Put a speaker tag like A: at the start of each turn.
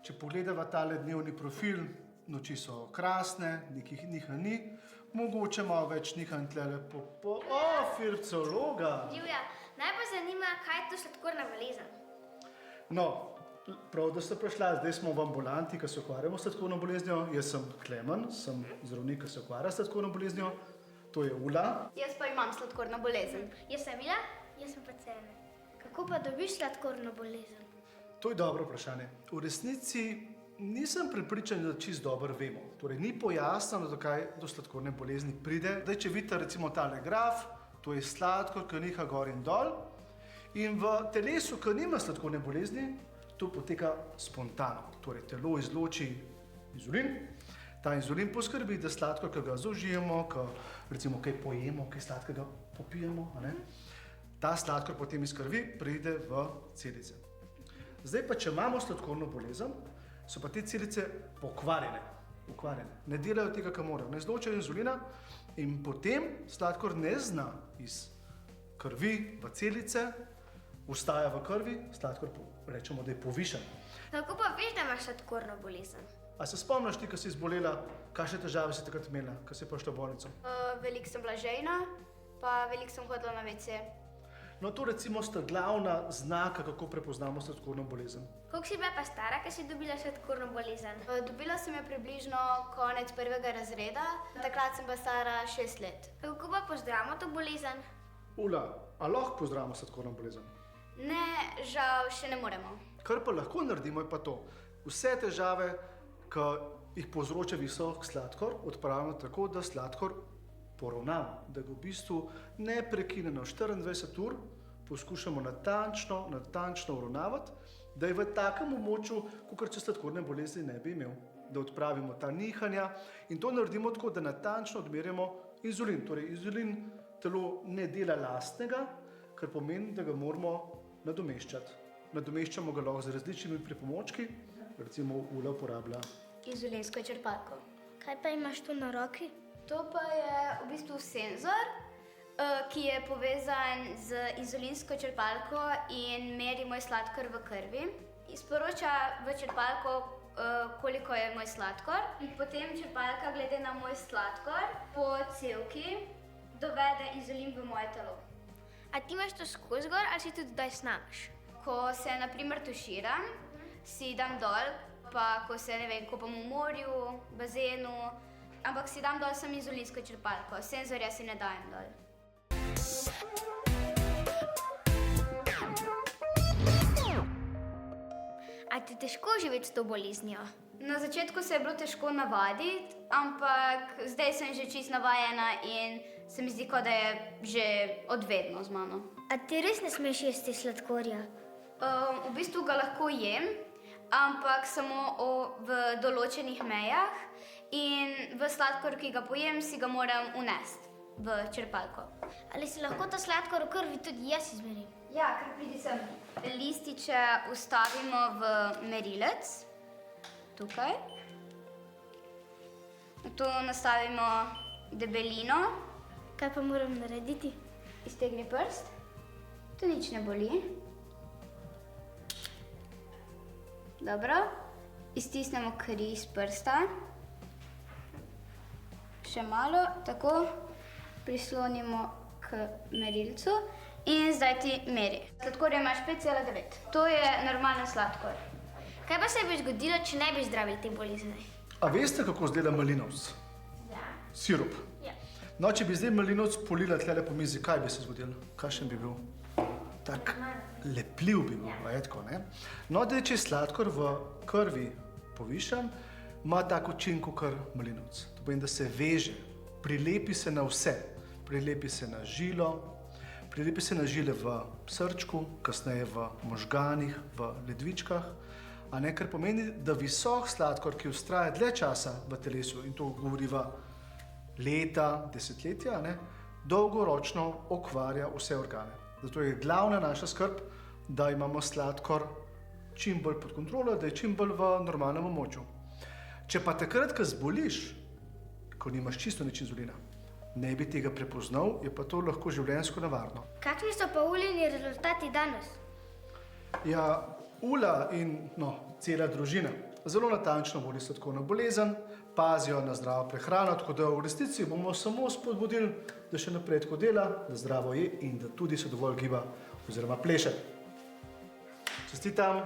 A: Če pogledava tale dnevni profil, noči so krasne, nekih nihanj ni, mogoče malo več nihanj tlele Fircologa!
B: Divja, naj pa zanima, kaj je to sladkorna bolezen.
A: No, prav, da ste prišla, zdaj smo v ambulanti, ki se ukvarjamo s sladkorno boleznijo. Jaz sem Klemen, sem zdravnik, ki se ukvarja s sladkorno boleznijo. To je Ula.
C: Jaz pa imam sladkorno bolezen.
B: Jaz sem Mila, jaz sem pa Cene. Kako pa dobiš sladkorno bolezen?
A: To je dobro vprašanje. V resnici nisem prepričan, da čisto dobro vemo. Torej, ni pojasnjeno, zakaj do sladkorne bolezni pride. Zdaj, če vidite recimo tale graf, to je sladkor, ki niha gor in dol. In v telesu, ki nima sladkorne bolezni, to poteka spontano. Torej, telo izloči inzulin. Ta inzulin poskrbi, da sladkor, ki ga zaužijemo, ko recimo kaj pojemo, kaj sladkega popijemo, ta sladkor potem iz krvi pride v celice. Zdaj pa, če imamo sladkorno bolezen, so pa te celice pokvarjene. Ne delajo tega, kar morajo. Ne izločajo inzulina in potem sladkor ne zna iz krvi v celice, vstaja v krvi, sladkor rečemo, da je povišen.
B: Kako pa veš, da imaš sladkorno bolezen?
A: A se spomniš ti, ko si zbolela, kakšne težave si takrat imela, ko si prišla v bolnico?
C: Veliko sem bila žejna, pa veliko sem hodila na WC.
A: No, to recimo sta glavna znaka, kako prepoznamo sladkorno bolezen.
B: Koliko si bila pa stara, ko si dobila sladkorno bolezen?
C: Dobila sem jo približno konec 1. razreda, takrat sem bila stara 6 let.
B: Kako pa pozdravimo to bolezen?
A: Ula, a lahko pozdravimo sladkorno bolezen?
C: Ne, žal še ne moremo.
A: Kar pa lahko naredimo je pa to. Vse težave, ki jih povzroča visok sladkor, odpravimo tako, da sladkor poravnamo, da ga v bistvu neprekinjeno 24 ur poskušamo natančno uravnavati, da je v takem območju, kakor če sladkorne bolezni ne bi imel, da odpravimo ta nihanja in to naredimo tako, da natančno odmerjamo inzulin. Torej, inzulin telo ne dela lastnega, kar pomeni, da ga moramo nadomeščati. Nadomeščamo ga lahko z različnimi pripomočki, recimo Ula uporablja
C: Inzulinsko črpalko.
B: Kaj pa imaš tu na roki?
C: To pa je v bistvu senzor, ki je povezan z inzulinsko črpalko in meri moj sladkor v krvi. Sporoča v črpalko, koliko je moj sladkor in potem črpalka glede na moj sladkor po cevki dovede inzulin v moje telo.
B: A ti imaš to skozi gor ali si tudi kdaj snamaš?
C: Ko se na primer tuširam, si dam dol, pa ko se, ne vem, kopam v morju, bazenu, ampak si dam dol samo inzulinsko črpalko, senzorja si ne dajem dol.
B: A ti težko živeti s to boleznijo?
C: Na začetku se je bilo težko navaditi, ampak zdaj sem že čisto navajena in se mi zdi, kot da je že odvedno z mano.
B: A ti res ne smeš jesti sladkorja?
C: V bistvu ga lahko jem, ampak samo v določenih mejah in v sladkor, ki ga pojem, si ga moram unesti v črpalko.
B: Ali si lahko ta sladkor v krvi tudi jaz izmerim?
C: Ja, kar pridi sem. Lističe vstavimo v merilec, tukaj. Tu nastavimo debelino.
B: Kaj pa moram narediti?
C: Iztegni prst, to nič ne boli. Dobro, iztisnemo kri iz prsta. Še malo, tako, prislonimo k merilcu in zdaj ti meri. Sladkorja imaš 5,9. To je normalen sladkor.
B: Kaj pa se bi zgodilo, če ne bi zdravili te bolezni?
A: A veste, kako izgleda malinovec?
B: Ja.
A: Sirup.
B: Ja.
A: No, če bi zdaj malinovec polila tlele po mizi, kaj bi se zgodilo? Kakšen bi bil? Tak lepljiv bi bil, a je tako, ne? No, da če je sladkor v krvi povišan, ima tako učinko kar malinovec. To pomeni, da se veže, prilepi se na vse. Prilepi se na žilo, prilepi se na žile v srčku, kasneje v možganih, v ledvičkah, a ne, kar pomeni, da visok sladkor, ki vztraja dlje časa v telesu, in to govoriva leta, desetletja, ne, dolgoročno okvarja vse organe. Zato je glavna naša skrb, da imamo sladkor čim bolj pod kontrolo, da je čim bolj v normalnem območju. Če pa takrat, ko zboliš, ko nimaš čisto nič inzulina, ne bi tega prepoznal, je pa to lahko življenjsko nevarno.
B: Kakšni so pa Ulini rezultati danes?
A: Ja, Ula in cela družina zelo natančno vodi sladkorno bolezen, pazijo na zdravo prehrano, tako da v resnici bomo samo spodbudili, da še naprej tako dela, da zdravo je in da tudi se dovolj giba oziroma pleše. Čestitam!